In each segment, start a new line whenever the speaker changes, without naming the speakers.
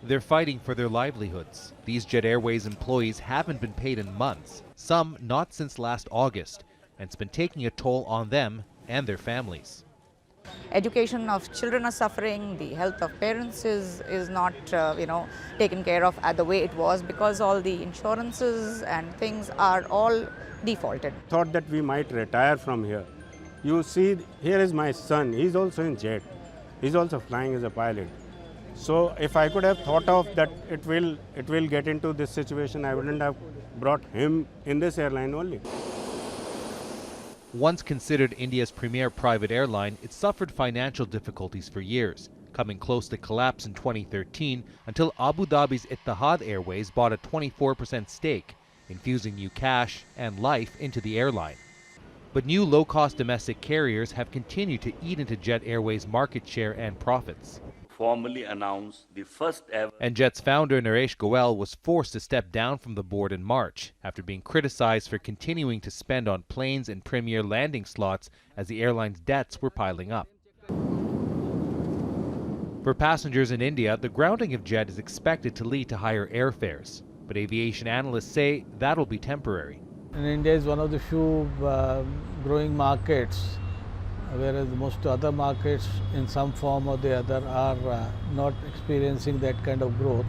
They're fighting for their livelihoods. These Jet Airways employees haven't been paid in months, some not since last August, and it's been taking a toll on them and their families.
Education of children are suffering, the health of parents is not taken care of the way it was, because all the insurances and things are all defaulted.
Thought that we might retire from here. You see, here is my son, he's also in jet. He's also flying as a pilot. So if I could have thought of that it will get into this situation, I wouldn't have brought him in this airline only.
Once considered India's premier private airline, it suffered financial difficulties for years, coming close to collapse in 2013 until Abu Dhabi's Etihad Airways bought a 24% stake, infusing new cash and life into the airline. But new low-cost domestic carriers have continued to eat into Jet Airways' market share and profits.
Formally announced the first ever.
And Jet's founder Naresh Goel was forced to step down from the board in March after being criticized for continuing to spend on planes and premier landing slots as the airline's debts were piling up. For passengers in India, the grounding of Jet is expected to lead to higher airfares, but aviation analysts say that'll be temporary.
And India is one of the few growing markets, whereas most other markets in some form or the other are not experiencing that kind of growth.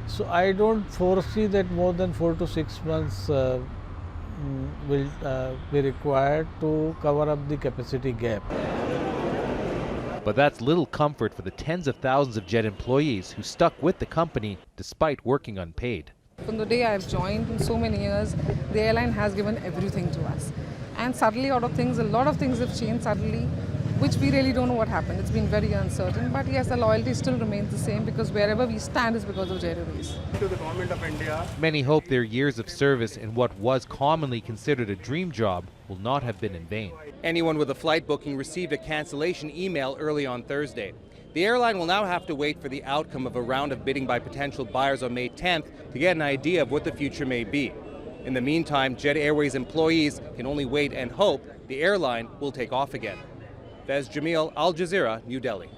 So I don't foresee that more than 4 to 6 months will be required to cover up the capacity gap.
But that's little comfort for the tens of thousands of Jet employees who stuck with the company despite working unpaid.
From the day I've joined in so many years, the airline has given everything to us. And suddenly a lot of things have changed suddenly, which we really don't know what happened. It's been very uncertain. But yes, the loyalty still remains the same, because wherever we stand is because of Jet Airways.
To the government of India.
Many hope their years of service in what was commonly considered a dream job will not have been in vain.
Anyone with a flight booking received a cancellation email early on Thursday. The airline will now have to wait for the outcome of a round of bidding by potential buyers on May 10th to get an idea of what the future may be. In the meantime, Jet Airways employees can only wait and hope the airline will take off again. Faiz, Jamil, Al Jazeera, New Delhi.